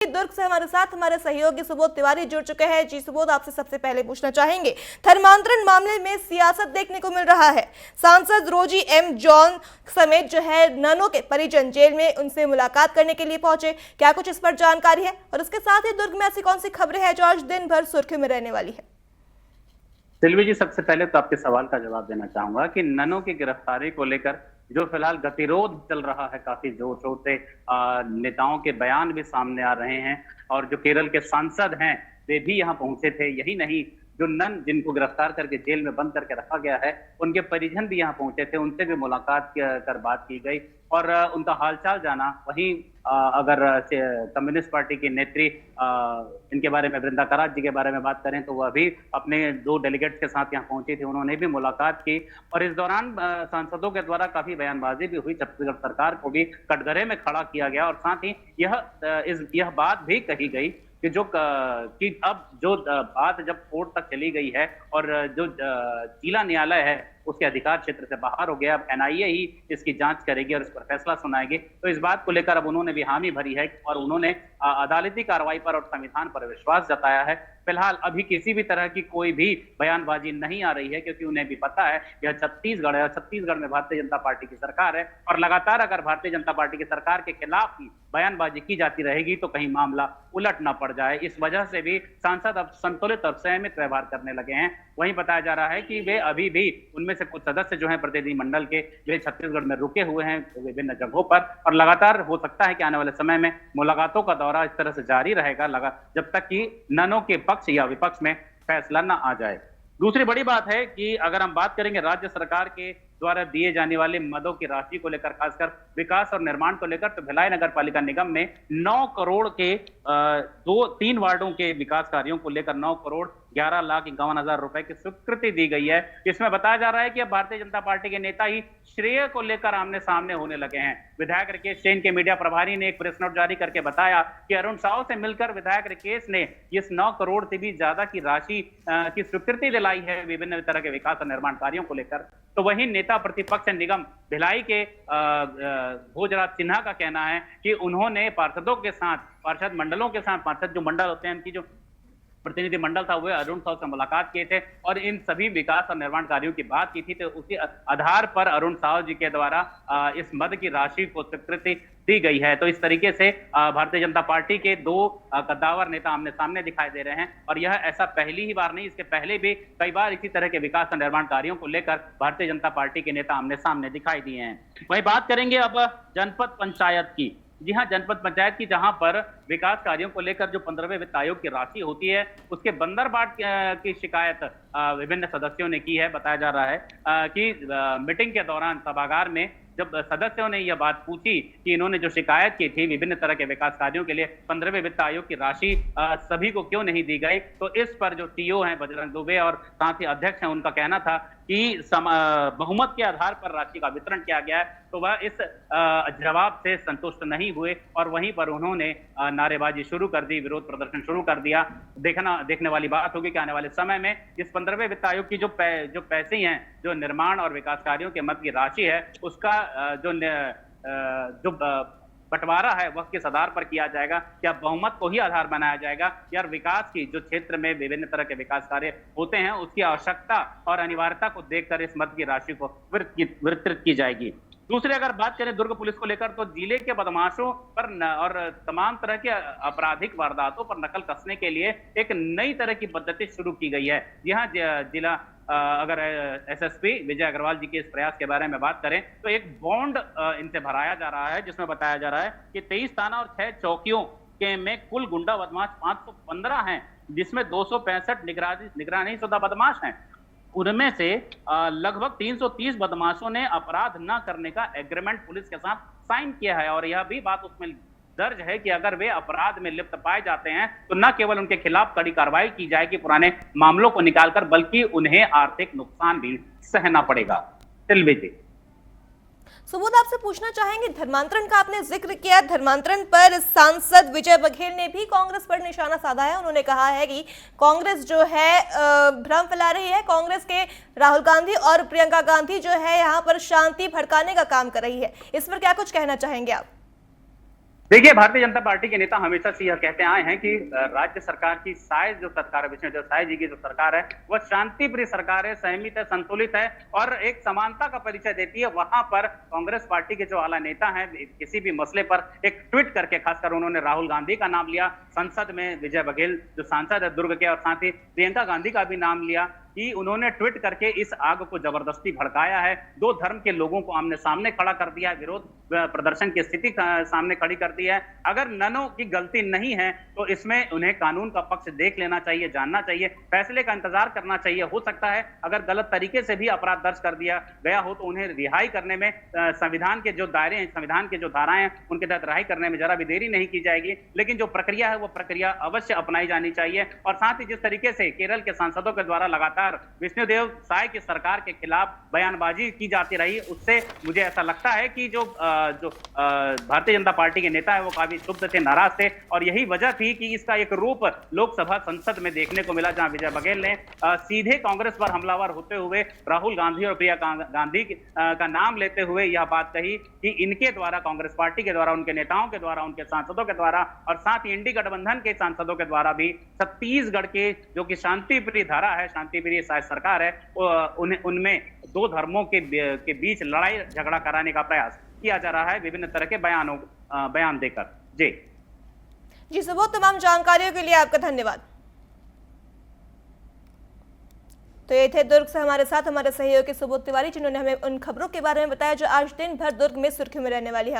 दुर्ग से हमारे साथ हमारे सहयोगी सुबोध तिवारी जुड़ चुके हैं। जी सुबोध, आपसे सबसे पहले पूछना चाहेंगे, धर्मांतरण मामले में सियासत देखने को मिल रहा है। सांसद रोजी एम जॉन समेत जो है ननों के परिजन जेल में उनसे मुलाकात करने के लिए पहुंचे, क्या कुछ इस पर जानकारी है? और इसके साथ ही दुर्ग में ऐसी कौन सी खबरें हैं जो आज दिन भर सुर्खियों में रहने वाली है? सिल्वी जी, सबसे पहले तो आपके सवाल का जवाब देना चाहूंगा कि ननों की गिरफ्तारी को लेकर जो फिलहाल गतिरोध चल रहा है, काफी जोर शोर से नेताओं के बयान भी सामने आ रहे हैं और जो केरल के सांसद हैं वे भी यहाँ पहुंचे थे। यही नहीं, जो नन जिनको गिरफ्तार करके जेल में बंद करके रखा गया है उनके परिजन भी यहाँ पहुंचे थे, उनसे भी मुलाकात कर बात की गई और उनका हालचाल जाना। वहीं अगर कम्युनिस्ट पार्टी की नेत्री इनके बारे में, वृंदा करात जी के बारे में बात करें तो वह भी अपने 2 डेलीगेट्स के साथ यहाँ पहुंची थी, उन्होंने भी मुलाकात की और इस दौरान सांसदों के द्वारा काफी बयानबाजी भी हुई। छत्तीसगढ़ सरकार को भी कटघरे में खड़ा किया गया और साथ ही यह बात भी कही गई कि अब जो बात जब कोर्ट तक चली गई है और जो जिला न्यायालय है उसके अधिकार क्षेत्र से बाहर हो गया, अब एनआईए ही इसकी जांच करेगी और इस पर फैसला सुनाएगी। तो इस बात को लेकर अब उन्होंने भी हामी भरी है और उन्होंने अदालती कार्रवाई पर और संविधान पर विश्वास जताया है। फिलहाल अभी किसी भी तरह की कोई भी बयानबाजी नहीं आ रही है क्योंकि उन्हें भी पता है यह छत्तीसगढ़ है और छत्तीसगढ़ में भारतीय जनता पार्टी की सरकार है और लगातार अगर भारतीय जनता पार्टी की सरकार के खिलाफ ही बयानबाजी की जाती रहेगी तो कहीं मामला उलट ना पड़ जाए। इस वजह से भी सांसद अब संतुलित और संयमित व्यवहार करने लगे हैं। वहीं बताया जा रहा है कि वे अभी भी उनमें से कुछ सदस्य जो हैं प्रतिनिधिमंडल के, वे छत्तीसगढ़ में रुके हुए हैं विभिन्न जगहों पर और लगातार हो सकता है कि आने वाले समय में मुलाकातों का दौरा इस तरह से जारी रहेगा जब तक कि ननों के पक्ष या विपक्ष में फैसला ना आ जाए। दूसरी बड़ी बात है कि अगर हम बात करेंगे राज्य सरकार के द्वारा दिए जाने वाले मदों की राशि को लेकर, खासकर विकास और निर्माण को लेकर, तो भिलाई नगर पालिका निगम में 9 करोड़ के 3 वार्डों के विकास कार्यों को लेकर 9 करोड़ 11,51,000 रुपए की स्वीकृति दी गई है। इसमें बताया जा रहा है कि अब भारतीय जनता पार्टी के नेता ही श्रेय को लेकर आमने सामने होने लगे हैं। विधायक राकेश जैन के मीडिया प्रभारी ने एक प्रेस नोट जारी करके बताया कि अरुण साव से मिलकर विधायक राकेश ने इस 9 करोड़ से भी ज्यादा की राशि की स्वीकृति दिलाई है विभिन्न तरह के विकास और निर्माण कार्यों को लेकर। तो वही नेता प्रतिपक्ष निगम भिलाई के भोजराज सिन्हा का कहना है कि उन्होंने पार्षदों के साथ, पार्षद मंडलों के साथ, पार्षद जो मंडल होते हैं उनकी जो प्रतिनिधि मंडल था वह अरुण साव से मुलाकात किए थे और इन सभी विकास और निर्माण कार्यों की बात की थी। तो उसी आधार पर अरुण साव जी के द्वारा इस मद की राशि को स्वीकृति दी गई है। तो इस तरीके से भारतीय जनता पार्टी के 2 कद्दावर नेता आमने सामने दिखाई दे रहे हैं और यह ऐसा पहली ही बार नहीं, इसके पहले भी कई बार इसी तरह के विकास और निर्माण कार्यों को लेकर भारतीय जनता पार्टी के नेता आमने सामने दिखाई दिए हैं। वहीं बात करेंगे अब जनपद पंचायत की। जी हाँ, जनपद पंचायत की, जहां पर विकास कार्यों को लेकर जो 15वें वित्त आयोग की राशि होती है उसके बंदरबाट की शिकायत विभिन्न सदस्यों ने की है। बताया जा रहा है कि मीटिंग के दौरान सभागार में जब सदस्यों ने यह बात पूछी कि इन्होंने जो शिकायत की थी विभिन्न तरह के विकास कार्यों के लिए 15वें वित्त आयोग की राशि सभी को क्यों नहीं दी गई, तो इस पर जो टीओ हैं बजरंग दुबे और साथ ही अध्यक्ष हैं उनका कहना था कि बहुमत के आधार पर राशि का वितरण किया गया है। तो वह इस जवाब से संतुष्ट नहीं हुए और वहीं पर उन्होंने नारेबाजी शुरू कर दी, विरोध प्रदर्शन शुरू कर दिया। देखने वाली बात होगी कि आने वाले समय में इस 15वें वित्त आयोग की जो पैसे हैं, जो निर्माण और विकास कार्यों के मद की राशि है, उसका जो बंटवारा है वह किस आधार पर किया जाएगा? क्या बहुमत को ही आधार बनाया जाएगा या विकास की, जो क्षेत्र में विभिन्न तरह के विकास कार्य होते हैं उसकी आवश्यकता और अनिवार्यता को देखकर इस मद की राशि को वितरित की जाएगी? दूसरी अगर बात करें दुर्ग पुलिस को लेकर, तो जिले के बदमाशों पर और तमाम तरह के आपराधिक वारदातों पर नकल कसने के लिए एक नई तरह की पद्धति शुरू की गई है। यहाँ जिला अगर एसएसपी विजय अग्रवाल जी के इस प्रयास के बारे में बात करें तो एक बॉन्ड इनसे भराया जा रहा है जिसमें बताया जा रहा है कि 23 थाना और 6 चौकियों के में कुल गुंडा बदमाश 515 हैं, जिसमें 265 निगरानी शुदा बदमाश हैं। उनमें से लगभग 330 बदमाशों ने अपराध न करने का एग्रीमेंट पुलिस के साथ साइन किया है और यह भी बात उसमें दर्ज है कि अगर वे अपराध में लिप्त पाए जाते हैं तो न केवल उनके खिलाफ कड़ी कार्रवाई की जाएगी पुराने मामलों को निकालकर, बल्कि उन्हें आर्थिक नुकसान भी सहना पड़ेगा। सिल्वी जी, सुबोध, आपसे पूछना चाहेंगे, धर्मांतरण का आपने जिक्र किया, धर्मांतरण पर सांसद विजय बघेल ने भी कांग्रेस पर निशाना साधा है। उन्होंने कहा है कि कांग्रेस जो है भ्रम फैला रही है, कांग्रेस के राहुल गांधी और प्रियंका गांधी जो है यहाँ पर शांति भड़काने का काम कर रही है। इस पर क्या कुछ कहना चाहेंगे आप? देखिए, भारतीय जनता पार्टी के नेता हमेशा से यह कहते आए हैं कि राज्य सरकार की साय जो सरकार है, विष्णुदेव साय जी की जो सरकार है, वह शांति प्रिय सरकार है, संयमित है, संतुलित है और एक समानता का परिचय देती है। वहां पर कांग्रेस पार्टी के जो आला नेता हैं, किसी भी मसले पर एक ट्वीट करके, खासकर उन्होंने राहुल गांधी का नाम लिया, संसद में विजय बघेल जो सांसद है दुर्ग के, और साथ ही प्रियंका गांधी का भी नाम लिया कि उन्होंने ट्वीट करके इस आग को जबरदस्ती भड़काया है, दो धर्म के लोगों को आमने सामने खड़ा कर दिया है, विरोध प्रदर्शन की स्थिति सामने खड़ी कर दी है। अगर ननों की गलती नहीं है तो इसमें उन्हें कानून का पक्ष देख लेना चाहिए, जानना चाहिए, फैसले का इंतजार करना चाहिए। हो सकता है अगर गलत तरीके से भी अपराध दर्ज कर दिया गया हो तो उन्हें रिहाई करने में संविधान के जो दायरे हैं, संविधान के जो धाराएं हैं, उनके तहत रिहाई करने में जरा भी देरी नहीं की जाएगी। लेकिन जो प्रक्रिया है वो प्रक्रिया अवश्य अपनाई जानी चाहिए। और साथ ही जिस तरीके से केरल के सांसदों के द्वारा लगातार विष्णुदेव साय की सरकार के खिलाफ बयानबाजी की जाती रही, उससे मुझे ऐसा लगता है कि जो भारतीय जनता पार्टी के नेता है वो काफी क्षुब्ध थे, नाराज थे, और यही वजह थी कि इसका एक रूप लोकसभा संसद में देखने को मिला, जहां विजय बघेल ने सीधे कांग्रेस पर हमलावर होते हुए राहुल गांधी और प्रियंका गांधी का नाम लेते हुए यह बात कही कि इनके द्वारा, कांग्रेस पार्टी के द्वारा, उनके नेताओं के द्वारा, उनके सांसदों के द्वारा और साथ ही इंडी गठबंधन के सांसदों के द्वारा भी छत्तीसगढ़ के जो कि शांति प्रिय धारा है, शांति प्रिय सरकार है, उनमें दो धर्मों के बीच लड़ाई झगड़ा कराने का प्रयास किया जा रहा है विभिन्न तरह के बयान देकर। जी सुबोध, तमाम जानकारियों के लिए आपका धन्यवाद। तो ये थे दुर्ग से हमारे साथ हमारे सहयोगी सुबोध तिवारी, जिन्होंने हमें उन खबरों के बारे में बताया जो आज दिन भर दुर्ग में सुर्खियों में रहने वाली है।